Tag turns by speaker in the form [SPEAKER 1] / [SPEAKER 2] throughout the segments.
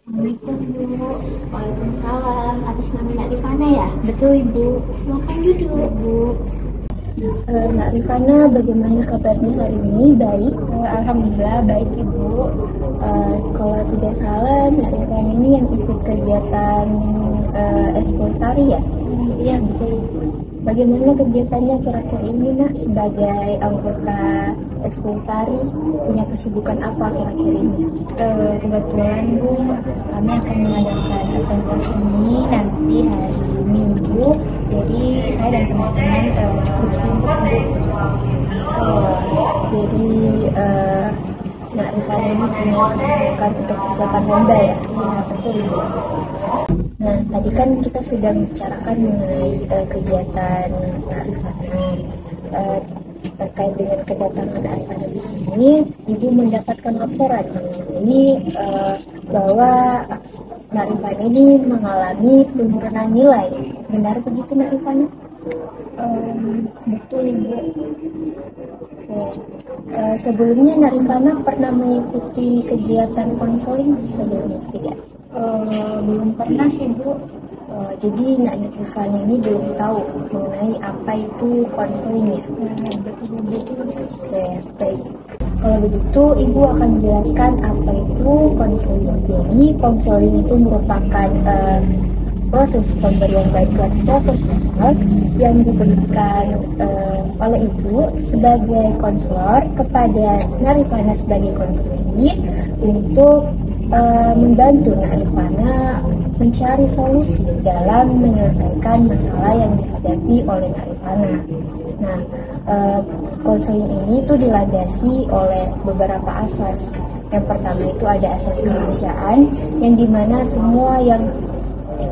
[SPEAKER 1] Assalamualaikum Bu. Waalaikumsalam. Atas nama Nak Rifana ya? Betul Ibu. Silakan duduk Bu.
[SPEAKER 2] Nak Rifana, bagaimana kabarnya hari ini? Baik, Alhamdulillah baik Ibu. Kalau tidak salah, Nak Rifana ini yang ikut kegiatan eskul tari ya? Iya betul. Bagaimana kegiatannya kira-kira ini Nak sebagai anggota eskul tari? Punya kesibukan apa kira-kira ini?
[SPEAKER 1] Kebetulan Bu, kami akan mengadakan presentasi ini nanti hari Minggu. Jadi saya dan teman-teman cukup sibuk Bu.
[SPEAKER 2] Jadi Nak Rifana ini punya kesibukan untuk persiapan lomba ya?
[SPEAKER 1] Iya betul Ibu.
[SPEAKER 2] Nah, tadi kan kita sudah membicarakan mengenai kegiatan Nak Rifana. Terkait dengan kedatangan Nak Rifana di sini, Ibu mendapatkan laporan ini bahwa Nak Rifana ini mengalami penurunan nilai. Benar begitu Nak Rifana?
[SPEAKER 1] Betul Ibu.
[SPEAKER 2] Oke. Sebelumnya Nak Rifana pernah mengikuti kegiatan konseling sebelumnya tidak?
[SPEAKER 1] Belum pernah sih Bu.
[SPEAKER 2] Jadi Nak Rifana ini belum tahu mengenai apa itu konseling ya?
[SPEAKER 1] Betul.
[SPEAKER 2] Oke, baik. Kalau begitu, Ibu akan menjelaskan apa itu konseling. Jadi, konseling itu merupakan proses pemberian bantuan profesional yang diberikan oleh Ibu sebagai konselor kepada Nak Rifana sebagai konselor untuk membantu Nak Rifana mencari solusi dalam menyelesaikan masalah yang dihadapi oleh Nak Rifana. Nah, konseling ini itu dilandasi oleh beberapa asas. Yang pertama itu ada asas kemanusiaan, yang dimana semua yang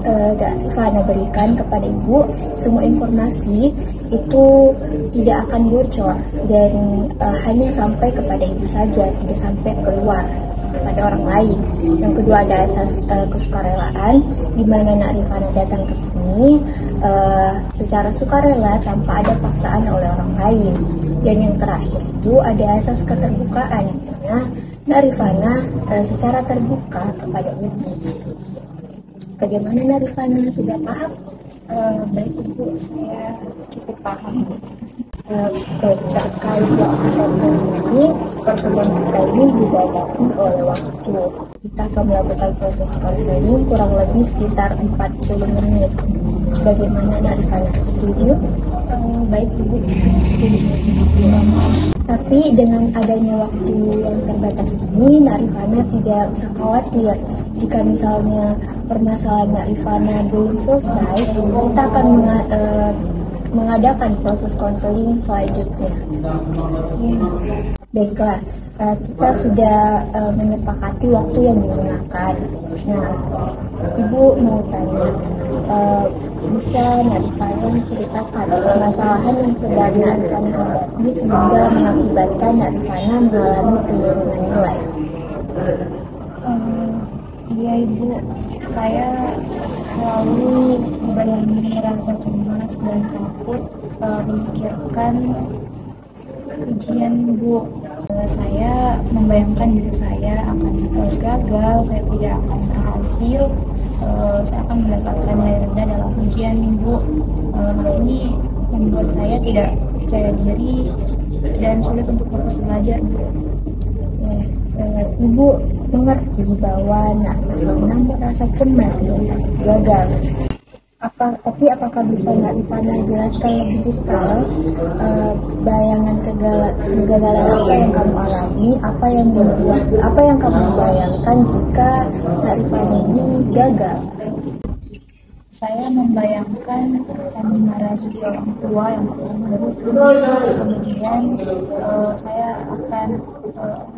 [SPEAKER 2] Nak Rifana berikan kepada Ibu, semua informasi itu tidak akan bocor dan hanya sampai kepada Ibu saja, tidak sampai keluar kepada orang lain. Yang kedua ada asas kesukarelaan, di mana Nak Rifana datang ke sini secara sukarela tanpa ada paksaan oleh orang lain. Dan yang terakhir itu ada asas keterbukaan, di mana Nak Rifana secara terbuka kepada Ibu. Bagaimana Nak Rifana, sudah paham?
[SPEAKER 1] Baik Ibu, saya cukup paham.
[SPEAKER 2] Baik, terkait waktu konseling ini, pertemuan kita ini dibatasi oleh waktu. Kita akan melakukan proses konseling kurang lebih sekitar 40 menit. Bagaimana Nak Rifana, setuju?
[SPEAKER 1] Baik Ibu,
[SPEAKER 2] Tapi dengan adanya waktu yang terbatas ini, Nak Rifana tidak usah khawatir. Jika misalnya permasalahan Nak Rifana belum selesai, kita akan mengadakan proses konseling selanjutnya. Baiklah, kita sudah menyepakati waktu yang digunakan. Nah, Ibu mau tanya, bisa Nak Rifana menceritakan permasalahan yang sedang Nak Rifana hadapi sehingga mengakibatkan Nak Rifana mengalami penurunan nilai?
[SPEAKER 1] Iya Ibu, saya selalu membayangkan rasa cemas dan takut memikirkan ujian Ibu. Saya membayangkan diri saya akan gagal, saya tidak akan berhasil, saya akan mendapatkan nilai rendah dalam ujian Ibu. Hal ini membuat saya tidak percaya diri dan sulit untuk fokus belajar Bu.
[SPEAKER 2] Ibu mengerti bahwa Nak Rifana merasa cemas dan takut gagal. Tapi apakah bisa Nak Rifana jelaskan lebih detail bayangan kegagalan apa yang kamu alami, apa yang kamu bayangkan jika Nak Rifana ini gagal?
[SPEAKER 1] Saya membayangkan kami marahi orang tua yang kemudian saya akan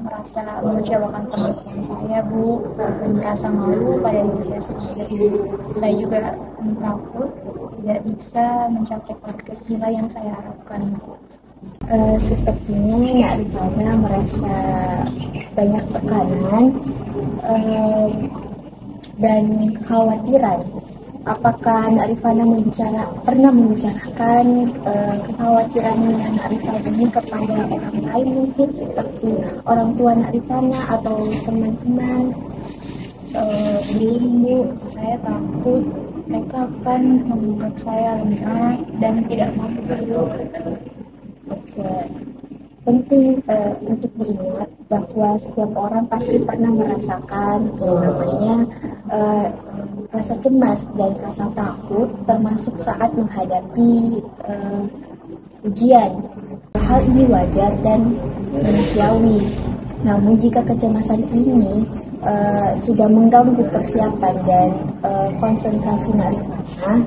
[SPEAKER 1] merasa mengecewakan teman-teman saya Bu, merasa malu pada diri saya sendiri. Saya juga takut tidak bisa mencapai target nilai yang saya harapkan Bu.
[SPEAKER 2] Sepertinya Nak Rifana merasa banyak tekanan dan kekhawatiran. Apakah Nak Rifana pernah membicarakan kekhawatiran Nak Rifana ini kepada orang lain, mungkin seperti orang tua Nak Rifana atau teman-teman?
[SPEAKER 1] Belum Bu, saya takut mereka akan menganggap saya lemah dan tidak mampu.
[SPEAKER 2] Oke. Penting untuk diingat bahwa setiap orang pasti pernah merasakan yang namanya rasa cemas dan rasa takut, termasuk saat menghadapi ujian. Hal ini wajar dan manusiawi. Namun jika kecemasan ini sudah mengganggu persiapan dan konsentrasi Narifana,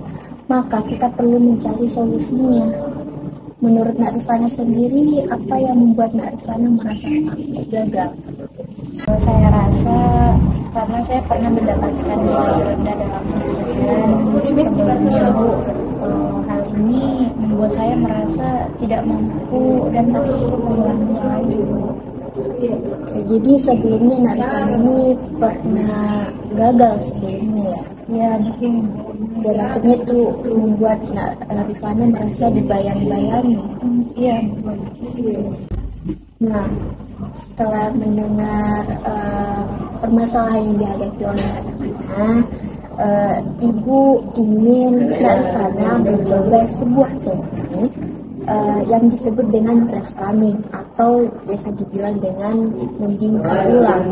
[SPEAKER 2] maka kita perlu mencari solusinya. Menurut Narifana sendiri, apa yang membuat Narifana merasa takut gagal?
[SPEAKER 1] Saya rasa karena saya pernah mendapatkan nilai rendah dalam ujian sebelumnya Bu. Hal ini membuat saya merasa tidak mampu dan takut mengulanginya lagi Bu.
[SPEAKER 2] Oke, jadi sebelumnya Narifana ini pernah gagal sebelumnya ya?
[SPEAKER 1] Ya betul.
[SPEAKER 2] Dan akhirnya itu membuat Narifana merasa dibayang-bayangi.
[SPEAKER 1] Iya.
[SPEAKER 2] Nah, setelah mendengar permasalahan yang dihadapi oleh Narifana, Ibu ingin Narifana mencoba sebuah teknik yang disebut dengan reframing atau biasa dibilang dengan membingkai ulang.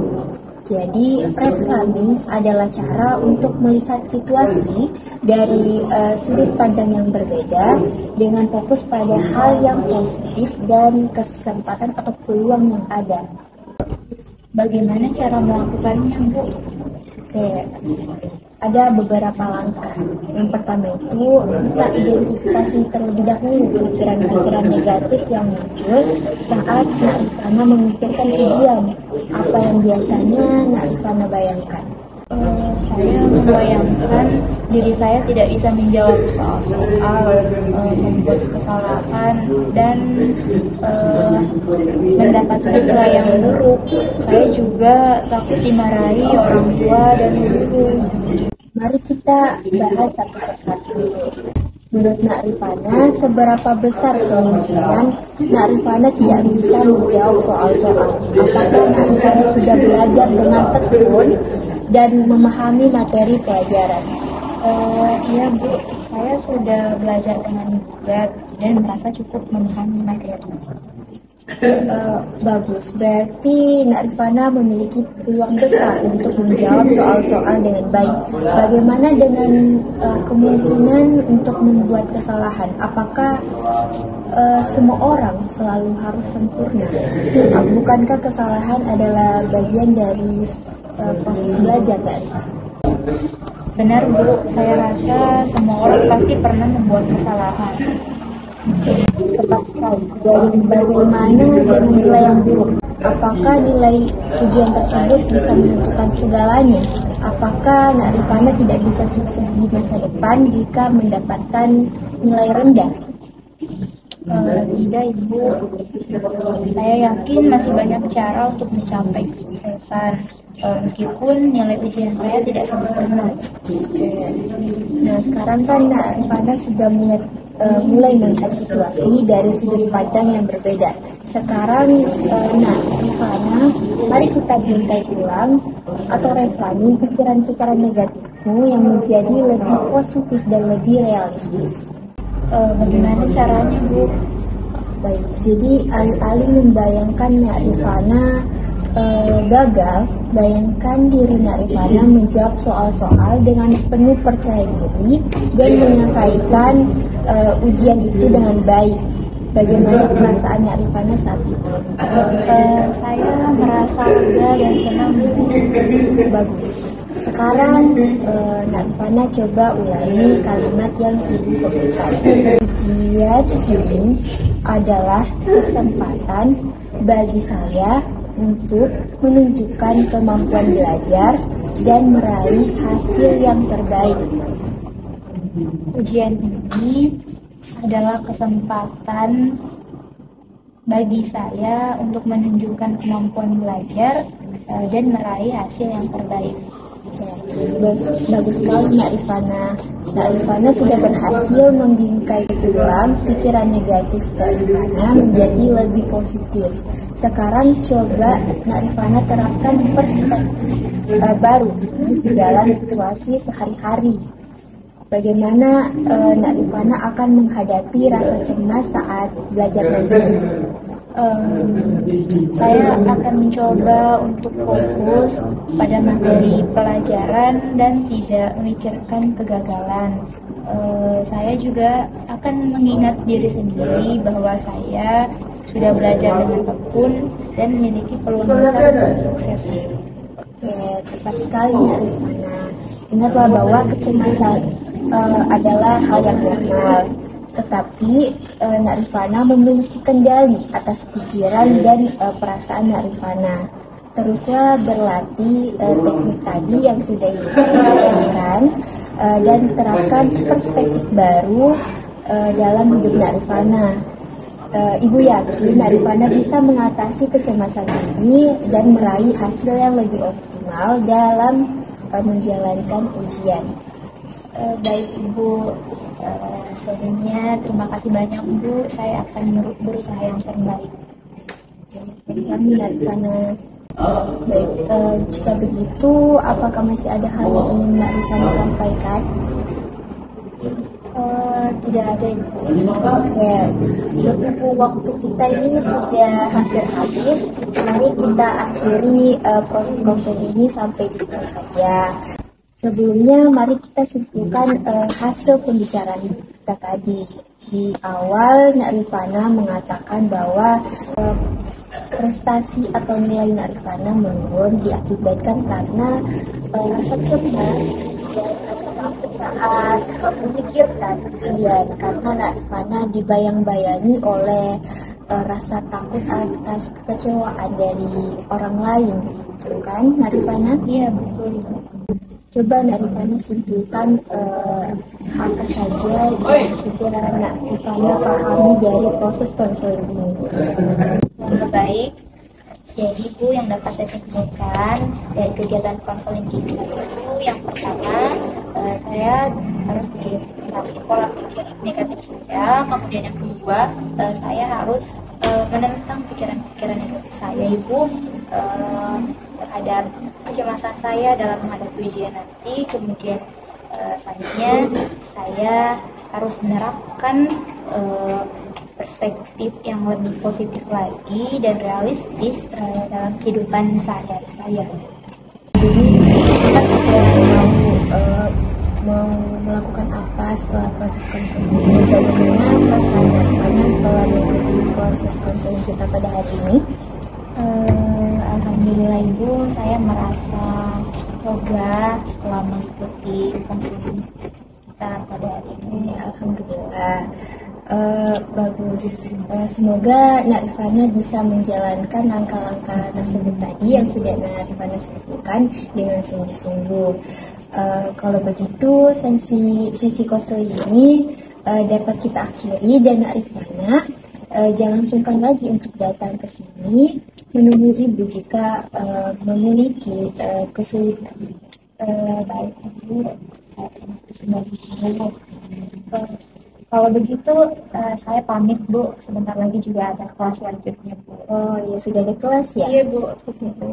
[SPEAKER 2] Jadi, reframing adalah cara untuk melihat situasi dari sudut pandang yang berbeda dengan fokus pada hal yang positif dan kesempatan atau peluang yang ada.
[SPEAKER 1] Bagaimana cara melakukannya Bu?
[SPEAKER 2] Oke, ada beberapa langkah. Yang pertama itu kita identifikasi terlebih dahulu pikiran-pikiran negatif yang muncul saat Narifana memikirkan ujian. Apa yang biasanya Narifana bayangkan?
[SPEAKER 1] Saya membayangkan diri saya tidak bisa menjawab soal-soal, membuat kesalahan dan mendapatkan nilai yang buruk. Saya juga takut dimarahi orang tua dan guru.
[SPEAKER 2] Mari kita bahas satu persatu. Menurut Narifana, seberapa besar kemungkinan Narifana tidak bisa menjawab soal-soal? Apakah Narifana sudah belajar dengan tekun dan memahami materi pelajaran?
[SPEAKER 1] Iya Bu, saya sudah belajar dengan giat dan merasa cukup memahami materi.
[SPEAKER 2] Bagus, berarti Narifana memiliki peluang besar untuk menjawab soal-soal dengan baik. Bagaimana dengan kemungkinan untuk membuat kesalahan? Apakah semua orang selalu harus sempurna? Bukankah kesalahan adalah bagian dari proses belajar, Narifana?
[SPEAKER 1] Benar Bu, saya rasa semua orang pasti pernah membuat kesalahan.
[SPEAKER 2] Tepat sekali. Dan bagaimana dengan nilai yang buruk? Apakah nilai ujian tersebut bisa menentukan segalanya? Apakah Narifana tidak bisa sukses di masa depan jika mendapatkan nilai rendah?
[SPEAKER 1] Tidak Ibu, saya yakin masih banyak cara untuk mencapai kesuksesan, meskipun nilai ujian saya tidak sempurna.
[SPEAKER 2] Nah, sekarang kan Narifana sudah mulai melihat situasi dari sudut pandang yang berbeda. Sekarang, Narifana, mari kita bingkai ulang atau reframing pikiran-pikiran negatifmu yang menjadi lebih positif dan lebih realistis.
[SPEAKER 1] Bagaimana caranya Bu?
[SPEAKER 2] Baik, jadi alih-alih membayangkan Narifana gagal, bayangkan diri Narifana menjawab soal-soal dengan penuh percaya diri dan menyelesaikan ujian itu dengan baik. Bagaimana perasaan Narifana saat itu?
[SPEAKER 1] Saya merasa lega dan senang.
[SPEAKER 2] Bagus. Sekarang Narifana coba ulangi kalimat yang Ibu sebutkan. Ujian ini adalah kesempatan bagi saya untuk menunjukkan kemampuan belajar dan meraih hasil yang terbaik.
[SPEAKER 1] Ujian ini adalah kesempatan bagi saya untuk menunjukkan kemampuan belajar dan meraih hasil yang terbaik.
[SPEAKER 2] Bagus sekali Narifana. Narifana sudah berhasil membingkai ulang pikiran negatif Narifana menjadi lebih positif. Sekarang coba Nak Rifana terapkan perspektif baru ini di dalam situasi sehari-hari. Bagaimana Nak Rifana akan menghadapi rasa cemas saat belajar nanti?
[SPEAKER 1] Saya akan mencoba untuk fokus pada materi pelajaran dan tidak memikirkan kegagalan. Saya juga akan mengingat diri sendiri bahwa saya sudah belajar dengan tekun dan memiliki peluang besar untuk sukses.
[SPEAKER 2] Oke, tepat sekali Nak Rifana. Ingatlah bahwa kecemasan adalah hal yang normal. Tetapi Nak Rifana memiliki kendali atas pikiran dan perasaan Nak Rifana. Teruslah berlatih teknik tadi yang sudah diberikan dan terapkan perspektif baru dalam hidup Nak Rifana. Ibu yakin Nak Rifana bisa mengatasi kecemasan ini dan meraih hasil yang lebih optimal dalam menjalankan ujian.
[SPEAKER 1] Baik Ibu, sebelumnya terima kasih banyak Bu. Saya akan berusaha yang terbaik.
[SPEAKER 2] Kami Nak Rifana. Baik, jika begitu, apakah masih ada hal yang ingin Nak Rifana sampaikan?
[SPEAKER 1] Tidak ada Ibu.
[SPEAKER 2] Oke, berhubung waktu kita ini sudah hampir habis, mari kita akhiri proses konseling ini sampai di sini saja. Sebelumnya, mari kita simpulkan hasil pembicaraan kita tadi. Di awal, Nak Rifana mengatakan bahwa prestasi atau nilai Nak Rifana menurun diakibatkan karena rasa cemas dan rasa takut saat memikirkan ujian, karena Nak Rifana dibayang-bayangi oleh rasa takut atas kekecewaan dari orang lain, gitu kan Nak Rifana?
[SPEAKER 1] Iya betul.
[SPEAKER 2] Coba Nak Rifana simpulkan apa saja yang sudah Nak Rifana pahami dari proses konseling ini.
[SPEAKER 1] Yang terbaik, jadi Bu, yang dapat saya simpulkan dari kegiatan konseling kita itu, yang pertama saya harus mengidentifikasi pola pikir negatif saya. Kemudian yang kedua, saya harus menentang pikiran-pikiran negatif saya Ibu terhadap kecemasan saya dalam menghadapi ujian nanti. Kemudian selanjutnya saya harus menerapkan perspektif yang lebih positif lagi dan realistis dalam kehidupan sehari-hari saya.
[SPEAKER 2] Jadi kita sudah mau melakukan apa setelah proses konseling ini? Bagaimana perasaan Nak Rifana setelah mengikuti proses konseling kita pada hari ini?
[SPEAKER 1] Alhamdulillah Ibu, saya merasa lega setelah mengikuti konseling kita pada hari ini.
[SPEAKER 2] Alhamdulillah. Bagus. Semoga Nak Rifana bisa menjalankan langkah-langkah tersebut tadi yang sudah Nak Rifana sebutkan dengan sungguh-sungguh. Kalau begitu sesi konseling ini dapat kita akhiri, dan Nak Rifana jangan sungkan lagi untuk datang ke sini menemui Ibu jika memiliki kesulitan.
[SPEAKER 1] Baik Ibu, terima kasih banyak. Kalau begitu saya pamit Bu, sebentar lagi juga ada kelas selanjutnya Bu.
[SPEAKER 2] Oh ya, sudah ada kelas ya?
[SPEAKER 1] Iya Bu, begitu.